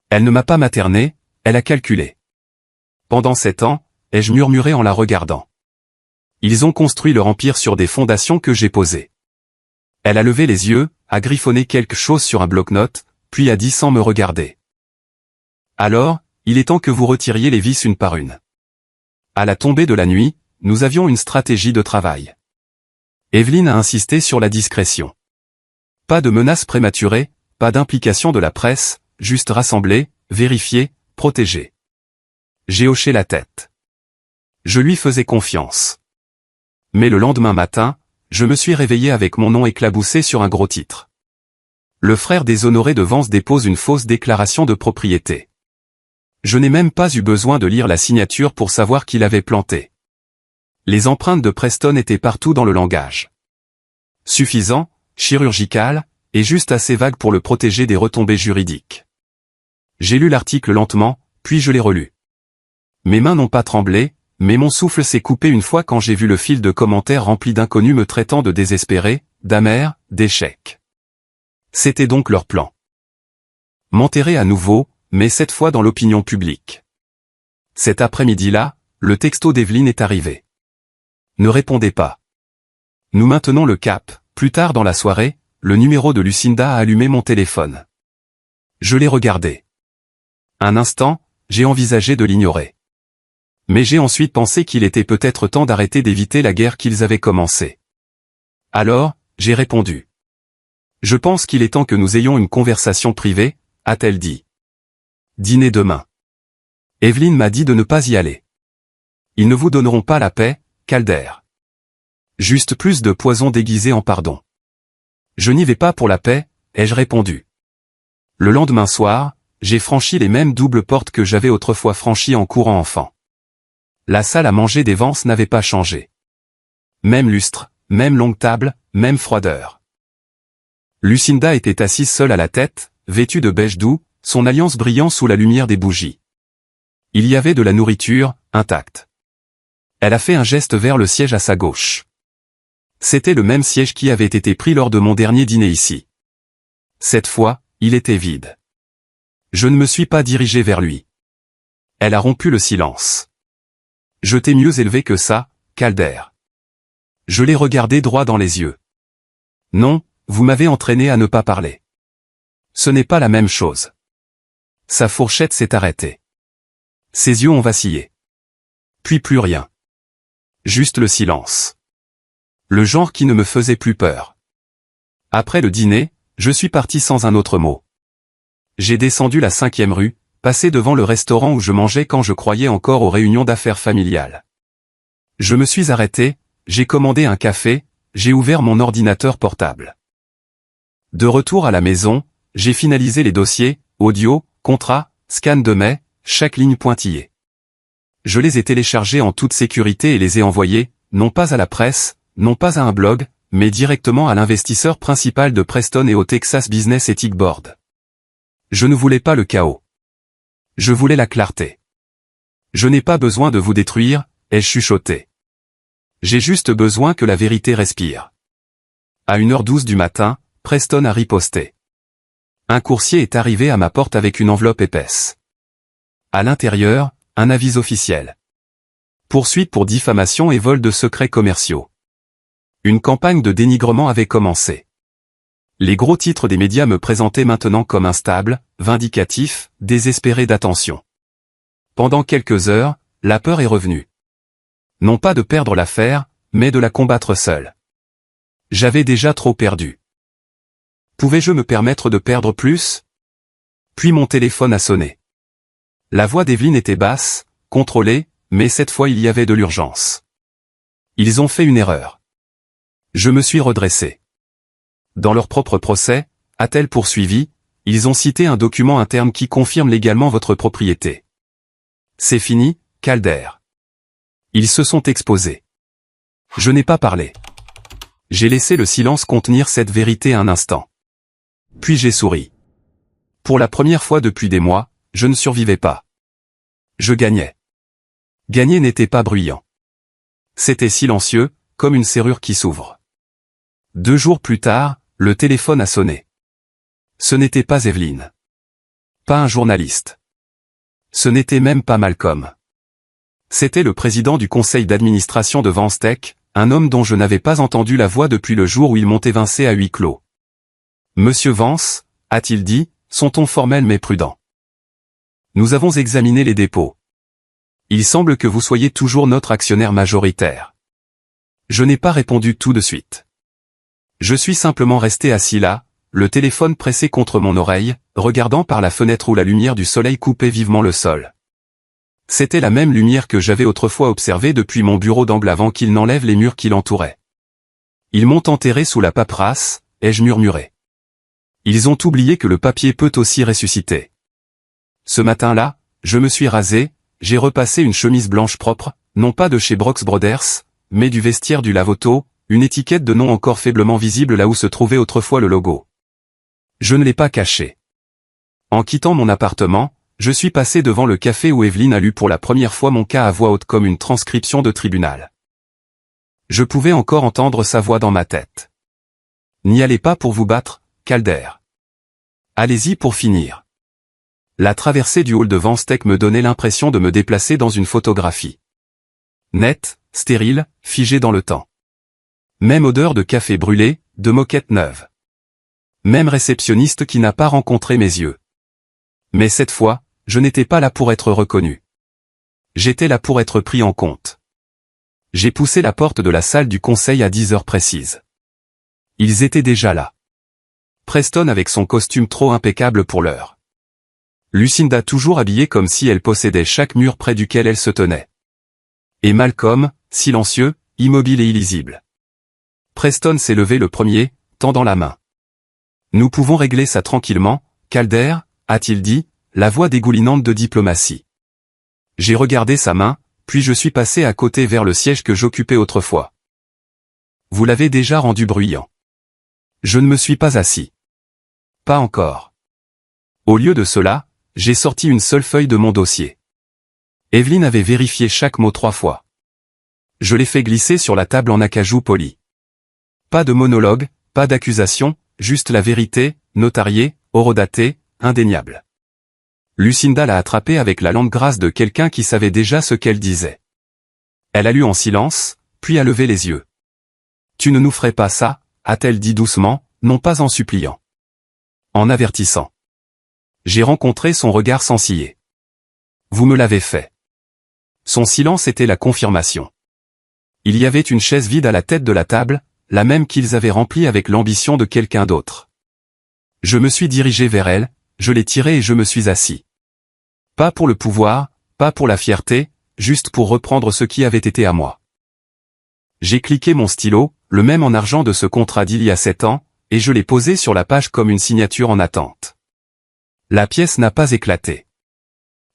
Elle ne m'a pas materné, elle a calculé. Pendant 7 ans, ai-je murmuré en la regardant. Ils ont construit leur empire sur des fondations que j'ai posées. Elle a levé les yeux, a griffonné quelque chose sur un bloc-notes, puis a dit sans me regarder. Alors, il est temps que vous retiriez les vis une par une. À la tombée de la nuit, nous avions une stratégie de travail. Evelyne a insisté sur la discrétion. Pas de menaces prématurées, pas d'implication de la presse, juste rassembler, vérifier, protéger. J'ai hoché la tête. Je lui faisais confiance. Mais le lendemain matin, je me suis réveillé avec mon nom éclaboussé sur un gros titre. Le frère déshonoré de Vance dépose une fausse déclaration de propriété. Je n'ai même pas eu besoin de lire la signature pour savoir qu'il avait planté. Les empreintes de Preston étaient partout dans le langage. Suffisant, chirurgical, et juste assez vague pour le protéger des retombées juridiques. J'ai lu l'article lentement, puis je l'ai relu. Mes mains n'ont pas tremblé, mais mon souffle s'est coupé une fois quand j'ai vu le fil de commentaires rempli d'inconnus me traitant de désespéré, d'amer, d'échec. C'était donc leur plan. M'enterrer à nouveau, mais cette fois dans l'opinion publique. Cet après-midi-là, le texto d'Evelyne est arrivé. Ne répondez pas. Nous maintenons le cap. Plus tard dans la soirée, le numéro de Lucinda a allumé mon téléphone. Je l'ai regardé. Un instant, j'ai envisagé de l'ignorer. Mais j'ai ensuite pensé qu'il était peut-être temps d'arrêter d'éviter la guerre qu'ils avaient commencée. Alors, j'ai répondu. Je pense qu'il est temps que nous ayons une conversation privée, a-t-elle dit. Dîner demain. Evelyne m'a dit de ne pas y aller. Ils ne vous donneront pas la paix, Calder. Juste plus de poison déguisé en pardon. Je n'y vais pas pour la paix, ai-je répondu. Le lendemain soir, j'ai franchi les mêmes doubles portes que j'avais autrefois franchies en courant enfant. La salle à manger des Vance n'avait pas changé. Même lustre, même longue table, même froideur. Lucinda était assise seule à la tête, vêtue de beige doux, son alliance brillant sous la lumière des bougies. Il y avait de la nourriture, intacte. Elle a fait un geste vers le siège à sa gauche. C'était le même siège qui avait été pris lors de mon dernier dîner ici. Cette fois, il était vide. Je ne me suis pas dirigé vers lui. Elle a rompu le silence. Je t'ai mieux élevé que ça, Calder. Je l'ai regardé droit dans les yeux. Non, vous m'avez entraîné à ne pas parler. Ce n'est pas la même chose. Sa fourchette s'est arrêtée. Ses yeux ont vacillé. Puis plus rien. Juste le silence. Le genre qui ne me faisait plus peur. Après le dîner, je suis parti sans un autre mot. J'ai descendu la 5e rue, passé devant le restaurant où je mangeais quand je croyais encore aux réunions d'affaires familiales. Je me suis arrêté, j'ai commandé un café, j'ai ouvert mon ordinateur portable. De retour à la maison, j'ai finalisé les dossiers, audio, contrat, scan de mai, chaque ligne pointillée. Je les ai téléchargés en toute sécurité et les ai envoyés, non pas à la presse, non pas à un blog, mais directement à l'investisseur principal de Preston et au Texas Business Ethics Board. Je ne voulais pas le chaos. Je voulais la clarté. Je n'ai pas besoin de vous détruire, ai-je chuchoté. J'ai juste besoin que la vérité respire. À 1h12 du matin, Preston a riposté. Un coursier est arrivé à ma porte avec une enveloppe épaisse. À l'intérieur, un avis officiel. Poursuite pour diffamation et vol de secrets commerciaux. Une campagne de dénigrement avait commencé. Les gros titres des médias me présentaient maintenant comme instable, vindicatif, désespéré d'attention. Pendant quelques heures, la peur est revenue. Non pas de perdre l'affaire, mais de la combattre seul. J'avais déjà trop perdu. Pouvais-je me permettre de perdre plus? Puis mon téléphone a sonné. La voix d'Evelyne était basse, contrôlée, mais cette fois il y avait de l'urgence. Ils ont fait une erreur. Je me suis redressé. Dans leur propre procès, a-t-elle poursuivi, ils ont cité un document interne qui confirme légalement votre propriété. C'est fini, Calder. Ils se sont exposés. Je n'ai pas parlé. J'ai laissé le silence contenir cette vérité un instant. Puis j'ai souri. Pour la première fois depuis des mois, je ne survivais pas. Je gagnais. Gagner n'était pas bruyant. C'était silencieux, comme une serrure qui s'ouvre. 2 jours plus tard, le téléphone a sonné. Ce n'était pas Evelyne. Pas un journaliste. Ce n'était même pas Malcolm. C'était le président du conseil d'administration de Vanstec, un homme dont je n'avais pas entendu la voix depuis le jour où ils m'ont évincé à huis clos. Monsieur Vance, a-t-il dit, son ton formel mais prudent. Nous avons examiné les dépôts. Il semble que vous soyez toujours notre actionnaire majoritaire. Je n'ai pas répondu tout de suite. Je suis simplement resté assis là, le téléphone pressé contre mon oreille, regardant par la fenêtre où la lumière du soleil coupait vivement le sol. C'était la même lumière que j'avais autrefois observée depuis mon bureau d'angle avant qu'il n'enlève les murs qui l'entouraient. Ils m'ont enterré sous la paperasse, ai-je murmuré. Ils ont oublié que le papier peut aussi ressusciter. Ce matin-là, je me suis rasé, j'ai repassé une chemise blanche propre, non pas de chez Brooks Brothers, mais du vestiaire du lave-auto, une étiquette de nom encore faiblement visible là où se trouvait autrefois le logo. Je ne l'ai pas caché. En quittant mon appartement, je suis passé devant le café où Evelyne a lu pour la première fois mon cas à voix haute comme une transcription de tribunal. Je pouvais encore entendre sa voix dans ma tête. N'y allez pas pour vous battre, Calder. Allez-y pour finir. La traversée du hall de Vanstec me donnait l'impression de me déplacer dans une photographie. Nette, stérile, figée dans le temps. Même odeur de café brûlé, de moquette neuve. Même réceptionniste qui n'a pas rencontré mes yeux. Mais cette fois, je n'étais pas là pour être reconnu. J'étais là pour être pris en compte. J'ai poussé la porte de la salle du conseil à 10 heures précises. Ils étaient déjà là. Preston avec son costume trop impeccable pour l'heure. Lucinda toujours habillée comme si elle possédait chaque mur près duquel elle se tenait. Et Malcolm, silencieux, immobile et illisible. Preston s'est levé le premier, tendant la main. Nous pouvons régler ça tranquillement, Calder, a-t-il dit, la voix dégoulinante de diplomatie. J'ai regardé sa main, puis je suis passé à côté vers le siège que j'occupais autrefois. Vous l'avez déjà rendu bruyant. Je ne me suis pas assis. Pas encore. Au lieu de cela, j'ai sorti une seule feuille de mon dossier. Evelyne avait vérifié chaque mot 3 fois. Je l'ai fait glisser sur la table en acajou poli. Pas de monologue, pas d'accusation, juste la vérité, notariée, horodatée, indéniable. Lucinda l'a attrapée avec la lente grâce de quelqu'un qui savait déjà ce qu'elle disait. Elle a lu en silence, puis a levé les yeux. Tu ne nous ferais pas ça, a-t-elle dit doucement, non pas en suppliant. En avertissant. J'ai rencontré son regard sans ciller. Vous me l'avez fait. Son silence était la confirmation. Il y avait une chaise vide à la tête de la table, la même qu'ils avaient remplie avec l'ambition de quelqu'un d'autre. Je me suis dirigé vers elle, je l'ai tirée et je me suis assis. Pas pour le pouvoir, pas pour la fierté, juste pour reprendre ce qui avait été à moi. J'ai cliqué mon stylo, le même en argent de ce contrat d'il y a 7 ans, et je l'ai posé sur la page comme une signature en attente. La pièce n'a pas éclaté.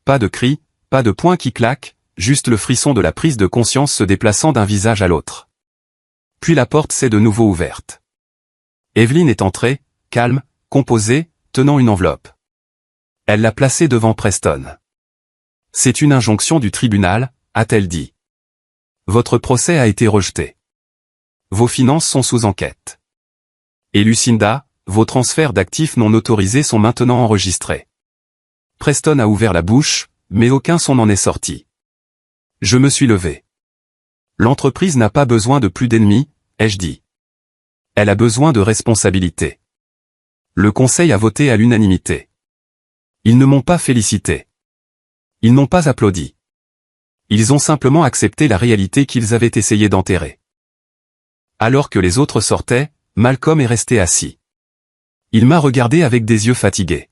Pas de cri, pas de poing qui claque, juste le frisson de la prise de conscience se déplaçant d'un visage à l'autre. Puis la porte s'est de nouveau ouverte. Evelyne est entrée, calme, composée, tenant une enveloppe. Elle l'a placée devant Preston. C'est une injonction du tribunal, a-t-elle dit. Votre procès a été rejeté. Vos finances sont sous enquête. Et Lucinda, vos transferts d'actifs non autorisés sont maintenant enregistrés. Preston a ouvert la bouche, mais aucun son n'en est sorti. Je me suis levé. L'entreprise n'a pas besoin de plus d'ennemis, ai-je dit. Elle a besoin de responsabilité. Le conseil a voté à l'unanimité. Ils ne m'ont pas félicité. Ils n'ont pas applaudi. Ils ont simplement accepté la réalité qu'ils avaient essayé d'enterrer. Alors que les autres sortaient, Malcolm est resté assis. Il m'a regardé avec des yeux fatigués.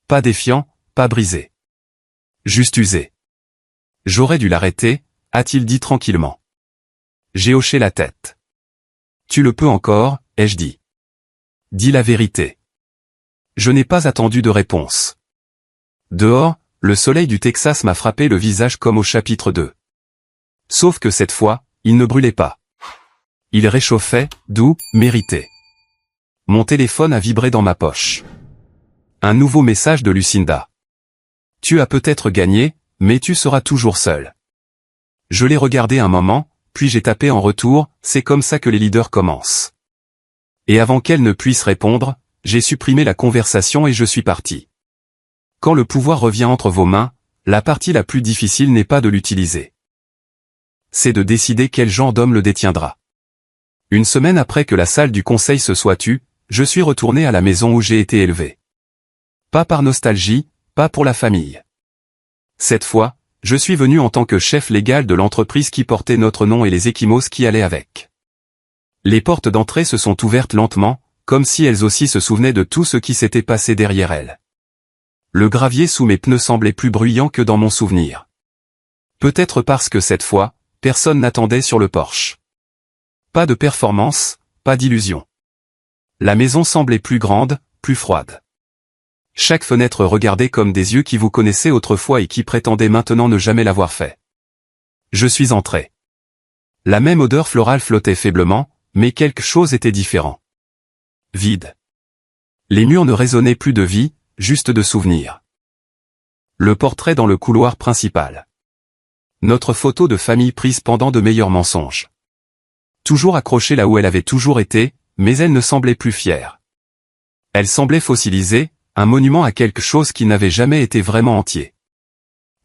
Pas défiant, pas brisé. Juste usé. J'aurais dû l'arrêter, a-t-il dit tranquillement. J'ai hoché la tête. Tu le peux encore, ai-je dit. Dis la vérité. Je n'ai pas attendu de réponse. Dehors, le soleil du Texas m'a frappé le visage comme au chapitre 2. Sauf que cette fois, il ne brûlait pas. Il réchauffait, doux, mérité. Mon téléphone a vibré dans ma poche. Un nouveau message de Lucinda. Tu as peut-être gagné, mais tu seras toujours seul. Je l'ai regardé un moment, puis j'ai tapé en retour, c'est comme ça que les leaders commencent. Et avant qu'elle ne puisse répondre, j'ai supprimé la conversation et je suis parti. Quand le pouvoir revient entre vos mains, la partie la plus difficile n'est pas de l'utiliser. C'est de décider quel genre d'homme le détiendra. Une semaine après que la salle du conseil se soit tue, je suis retourné à la maison où j'ai été élevé. Pas par nostalgie, pas pour la famille. Cette fois, je suis venu en tant que chef légal de l'entreprise qui portait notre nom et les échymoses qui allaient avec. Les portes d'entrée se sont ouvertes lentement, comme si elles aussi se souvenaient de tout ce qui s'était passé derrière elles. Le gravier sous mes pneus semblait plus bruyant que dans mon souvenir. Peut-être parce que cette fois, personne n'attendait sur le porche. Pas de performance, pas d'illusion. La maison semblait plus grande, plus froide. Chaque fenêtre regardait comme des yeux qui vous connaissaient autrefois et qui prétendaient maintenant ne jamais l'avoir fait. Je suis entré. La même odeur florale flottait faiblement, mais quelque chose était différent. Vide. Les murs ne résonnaient plus de vie, juste de souvenirs. Le portrait dans le couloir principal. Notre photo de famille prise pendant de meilleurs mensonges. Toujours accrochée là où elle avait toujours été, mais elle ne semblait plus fière. Elle semblait fossilisée, un monument à quelque chose qui n'avait jamais été vraiment entier.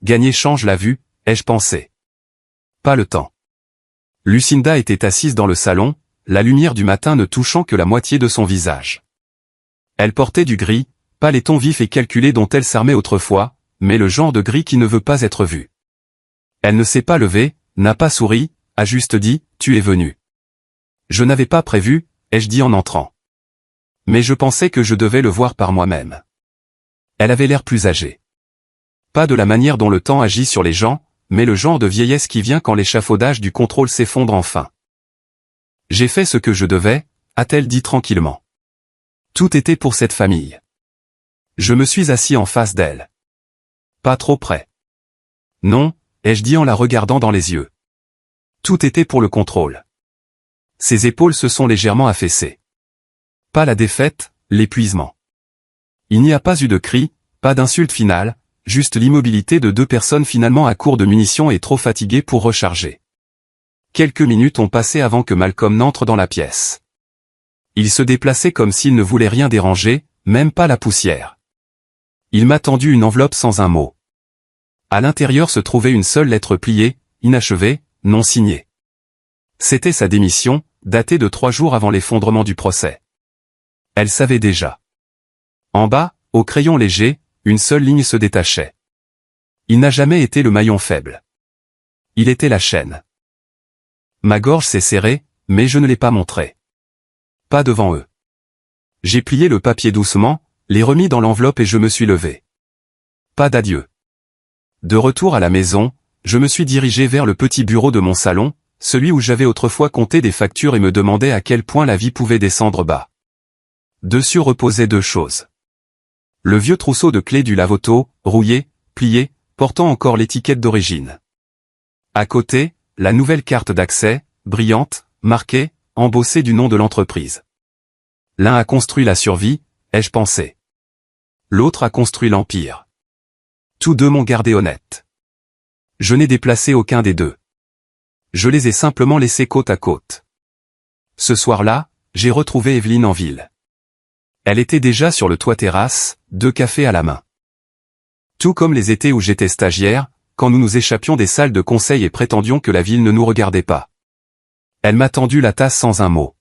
Gagner change la vue, ai-je pensé. Pas le temps. Lucinda était assise dans le salon, la lumière du matin ne touchant que la moitié de son visage. Elle portait du gris, pas les tons vifs et calculés dont elle s'armait autrefois, mais le genre de gris qui ne veut pas être vu. Elle ne s'est pas levée, n'a pas souri, a juste dit « Tu es venu ». Je n'avais pas prévu, ai-je dit en entrant. Mais je pensais que je devais le voir par moi-même. Elle avait l'air plus âgée. Pas de la manière dont le temps agit sur les gens, mais le genre de vieillesse qui vient quand l'échafaudage du contrôle s'effondre enfin. J'ai fait ce que je devais, a-t-elle dit tranquillement. Tout était pour cette famille. Je me suis assis en face d'elle. Pas trop près. Non, ai-je dit en la regardant dans les yeux. Tout était pour le contrôle. Ses épaules se sont légèrement affaissées. Pas la défaite, l'épuisement. Il n'y a pas eu de cri, pas d'insulte finale, juste l'immobilité de deux personnes finalement à court de munitions et trop fatiguées pour recharger. Quelques minutes ont passé avant que Malcolm n'entre dans la pièce. Il se déplaçait comme s'il ne voulait rien déranger, même pas la poussière. Il m'a tendu une enveloppe sans un mot. À l'intérieur se trouvait une seule lettre pliée, inachevée, non signée. C'était sa démission, datée de 3 jours avant l'effondrement du procès. Elle savait déjà. En bas, au crayon léger, une seule ligne se détachait. Il n'a jamais été le maillon faible. Il était la chaîne. Ma gorge s'est serrée, mais je ne l'ai pas montré. Pas devant eux. J'ai plié le papier doucement, l'ai remis dans l'enveloppe et je me suis levé. Pas d'adieu. De retour à la maison, je me suis dirigé vers le petit bureau de mon salon, celui où j'avais autrefois compté des factures et me demandais à quel point la vie pouvait descendre bas. Dessus reposaient 2 choses. Le vieux trousseau de clés du lave-auto, rouillé, plié, portant encore l'étiquette d'origine. À côté, la nouvelle carte d'accès, brillante, marquée, embossée du nom de l'entreprise. L'un a construit la survie, ai-je pensé. L'autre a construit l'empire. Tous deux m'ont gardé honnête. Je n'ai déplacé aucun des deux. Je les ai simplement laissés côte à côte. Ce soir-là, j'ai retrouvé Evelyne en ville. Elle était déjà sur le toit terrasse, 2 cafés à la main. Tout comme les étés où j'étais stagiaire, quand nous nous échappions des salles de conseil et prétendions que la ville ne nous regardait pas. Elle m'a tendu la tasse sans un mot.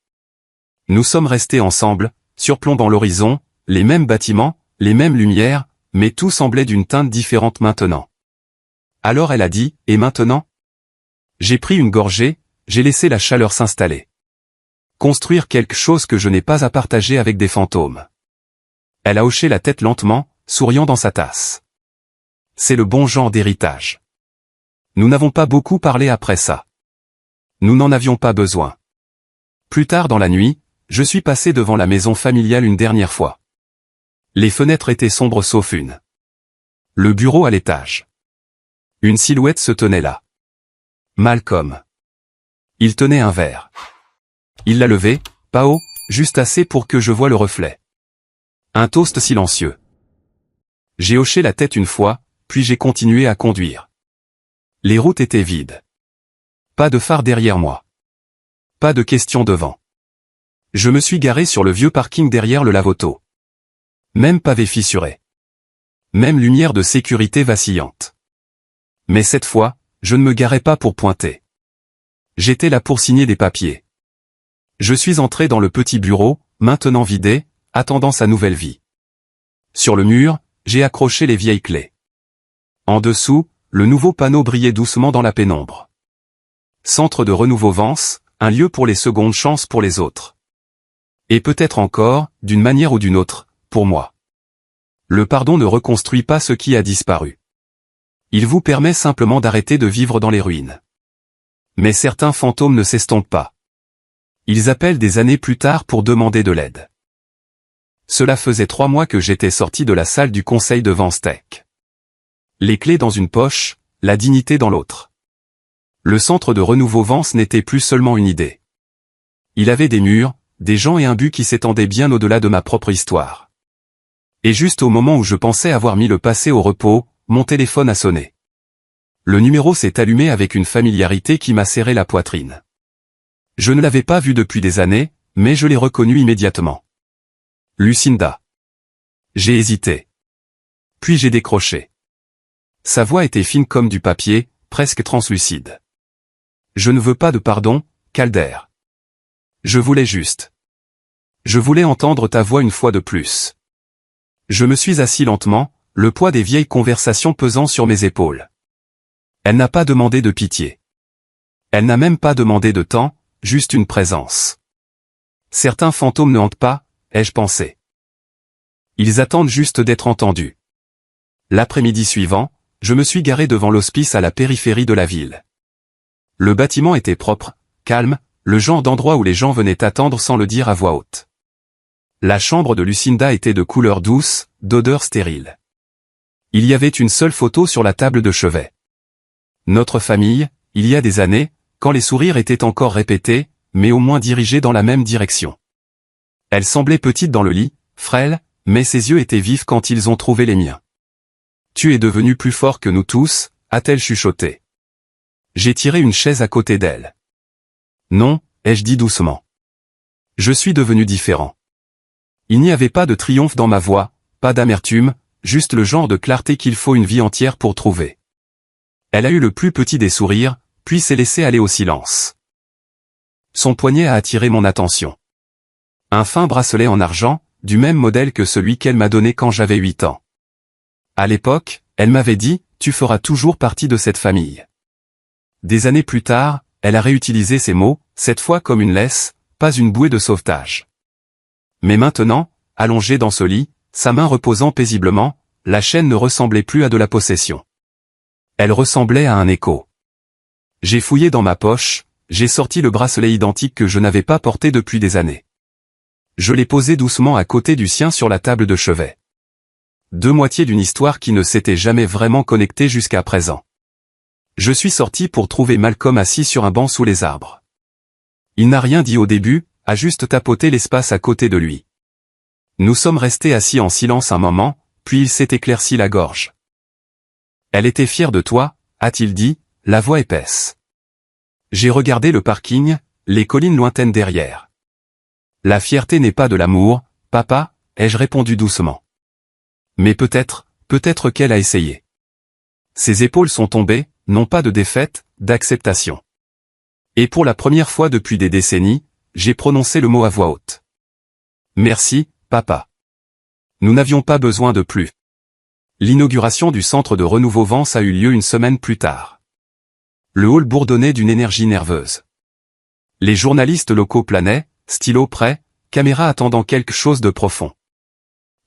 Nous sommes restés ensemble, surplombant l'horizon, les mêmes bâtiments, les mêmes lumières, mais tout semblait d'une teinte différente maintenant. Alors elle a dit, et maintenant ? J'ai pris une gorgée, j'ai laissé la chaleur s'installer. Construire quelque chose que je n'ai pas à partager avec des fantômes. Elle a hoché la tête lentement, souriant dans sa tasse. C'est le bon genre d'héritage. Nous n'avons pas beaucoup parlé après ça. Nous n'en avions pas besoin. Plus tard dans la nuit, je suis passé devant la maison familiale une dernière fois. Les fenêtres étaient sombres sauf une. Le bureau à l'étage. Une silhouette se tenait là. Malcolm. Il tenait un verre. Il l'a levé, pas haut, juste assez pour que je voie le reflet. Un toast silencieux. J'ai hoché la tête une fois, puis j'ai continué à conduire. Les routes étaient vides. Pas de phare derrière moi. Pas de questions devant. Je me suis garé sur le vieux parking derrière le lave-auto. Même pavé fissuré. Même lumière de sécurité vacillante. Mais cette fois, je ne me garais pas pour pointer. J'étais là pour signer des papiers. Je suis entré dans le petit bureau, maintenant vidé, attendant sa nouvelle vie. Sur le mur, j'ai accroché les vieilles clés. En dessous, le nouveau panneau brillait doucement dans la pénombre. Centre de renouveau Vence, un lieu pour les secondes chances pour les autres. Et peut-être encore, d'une manière ou d'une autre, pour moi. Le pardon ne reconstruit pas ce qui a disparu. Il vous permet simplement d'arrêter de vivre dans les ruines. Mais certains fantômes ne s'estompent pas. Ils appellent des années plus tard pour demander de l'aide. Cela faisait 3 mois que j'étais sorti de la salle du conseil de Vence Tech. Les clés dans une poche, la dignité dans l'autre. Le centre de renouveau Vence n'était plus seulement une idée. Il avait des murs, des gens et un but qui s'étendait bien au-delà de ma propre histoire. Et juste au moment où je pensais avoir mis le passé au repos, mon téléphone a sonné. Le numéro s'est allumé avec une familiarité qui m'a serré la poitrine. Je ne l'avais pas vu depuis des années, mais je l'ai reconnu immédiatement. Lucinda. J'ai hésité. Puis j'ai décroché. Sa voix était fine comme du papier, presque translucide. Je ne veux pas de pardon, Calder. Je voulais juste. Je voulais entendre ta voix une fois de plus. Je me suis assis lentement, le poids des vieilles conversations pesant sur mes épaules. Elle n'a pas demandé de pitié. Elle n'a même pas demandé de temps, juste une présence. Certains fantômes ne hantent pas, ai-je pensé. Ils attendent juste d'être entendus. L'après-midi suivant, je me suis garé devant l'hospice à la périphérie de la ville. Le bâtiment était propre, calme, le genre d'endroit où les gens venaient attendre sans le dire à voix haute. La chambre de Lucinda était de couleur douce, d'odeur stérile. Il y avait une seule photo sur la table de chevet. Notre famille, il y a des années, quand les sourires étaient encore répétés, mais au moins dirigés dans la même direction. Elle semblait petite dans le lit, frêle, mais ses yeux étaient vifs quand ils ont trouvé les miens. « Tu es devenu plus fort que nous tous », a-t-elle chuchoté. J'ai tiré une chaise à côté d'elle. « Non », ai-je dit doucement. Je suis devenu différent. Il n'y avait pas de triomphe dans ma voix, pas d'amertume, juste le genre de clarté qu'il faut une vie entière pour trouver. Elle a eu le plus petit des sourires, puis s'est laissée aller au silence. Son poignet a attiré mon attention. Un fin bracelet en argent, du même modèle que celui qu'elle m'a donné quand j'avais 8 ans. À l'époque, elle m'avait dit, « Tu feras toujours partie de cette famille ». Des années plus tard, elle a réutilisé ces mots, cette fois comme une laisse, pas une bouée de sauvetage. Mais maintenant, allongée dans ce lit, sa main reposant paisiblement, la chaîne ne ressemblait plus à de la possession. Elle ressemblait à un écho. J'ai fouillé dans ma poche, j'ai sorti le bracelet identique que je n'avais pas porté depuis des années. Je l'ai posé doucement à côté du sien sur la table de chevet. 2 moitiés d'une histoire qui ne s'était jamais vraiment connectée jusqu'à présent. Je suis sorti pour trouver Malcolm assis sur un banc sous les arbres. Il n'a rien dit au début, a juste tapoté l'espace à côté de lui. Nous sommes restés assis en silence un moment, puis il s'est éclairci la gorge. « Elle était fière de toi », a-t-il dit, la voix épaisse. J'ai regardé le parking, les collines lointaines derrière. « La fierté n'est pas de l'amour, papa », ai-je répondu doucement. Mais peut-être qu'elle a essayé. Ses épaules sont tombées, non pas de défaite, d'acceptation. Et pour la première fois depuis des décennies, j'ai prononcé le mot à voix haute. Merci, papa. Nous n'avions pas besoin de plus. L'inauguration du centre de renouveau Vence a eu lieu une semaine plus tard. Le hall bourdonnait d'une énergie nerveuse. Les journalistes locaux planaient, stylo prêt, caméra attendant quelque chose de profond.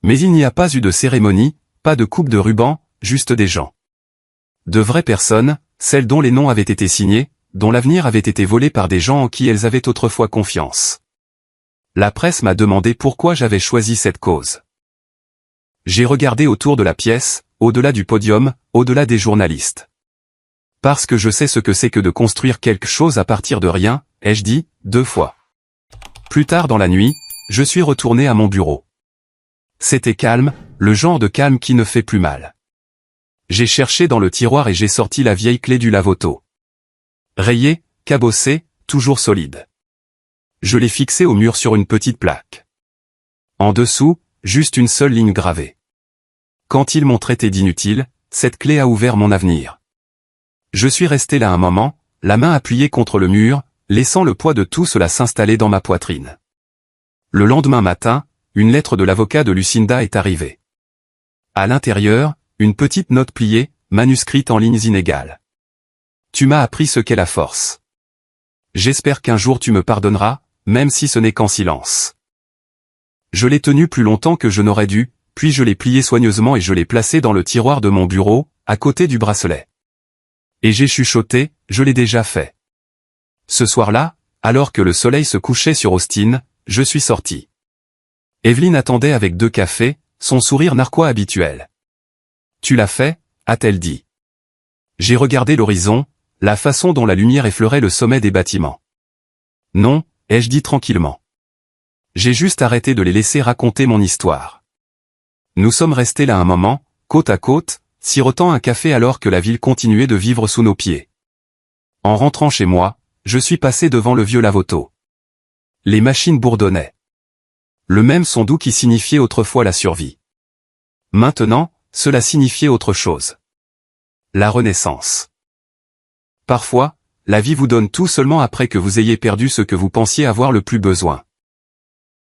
Mais il n'y a pas eu de cérémonie, pas de coupe de ruban, juste des gens. De vraies personnes, celles dont les noms avaient été signés, dont l'avenir avait été volé par des gens en qui elles avaient autrefois confiance. La presse m'a demandé pourquoi j'avais choisi cette cause. J'ai regardé autour de la pièce, au-delà du podium, au-delà des journalistes. Parce que je sais ce que c'est que de construire quelque chose à partir de rien, ai-je dit, 2 fois. Plus tard dans la nuit, je suis retourné à mon bureau. C'était calme, le genre de calme qui ne fait plus mal. J'ai cherché dans le tiroir et j'ai sorti la vieille clé du lave-auto. Rayée, cabossée, toujours solide. Je l'ai fixée au mur sur une petite plaque. En dessous, juste une seule ligne gravée. Quand ils m'ont traité d'inutile, cette clé a ouvert mon avenir. Je suis resté là un moment, la main appuyée contre le mur, laissant le poids de tout cela s'installer dans ma poitrine. Le lendemain matin, une lettre de l'avocat de Lucinda est arrivée. À l'intérieur, une petite note pliée, manuscrite en lignes inégales. Tu m'as appris ce qu'est la force. J'espère qu'un jour tu me pardonneras, même si ce n'est qu'en silence. Je l'ai tenu plus longtemps que je n'aurais dû, puis je l'ai plié soigneusement et je l'ai placé dans le tiroir de mon bureau, à côté du bracelet. Et j'ai chuchoté, je l'ai déjà fait. Ce soir-là, alors que le soleil se couchait sur Austin, je suis sorti. Evelyn attendait avec 2 cafés, son sourire narquois habituel. Tu l'as fait, a-t-elle dit. J'ai regardé l'horizon, la façon dont la lumière effleurait le sommet des bâtiments. Non, ai-je dit tranquillement. J'ai juste arrêté de les laisser raconter mon histoire. Nous sommes restés là un moment, côte à côte, sirotant un café alors que la ville continuait de vivre sous nos pieds. En rentrant chez moi, je suis passé devant le vieux lave-auto. Les machines bourdonnaient. Le même son doux qui signifiait autrefois la survie. Maintenant, cela signifiait autre chose. La renaissance. Parfois, la vie vous donne tout seulement après que vous ayez perdu ce que vous pensiez avoir le plus besoin.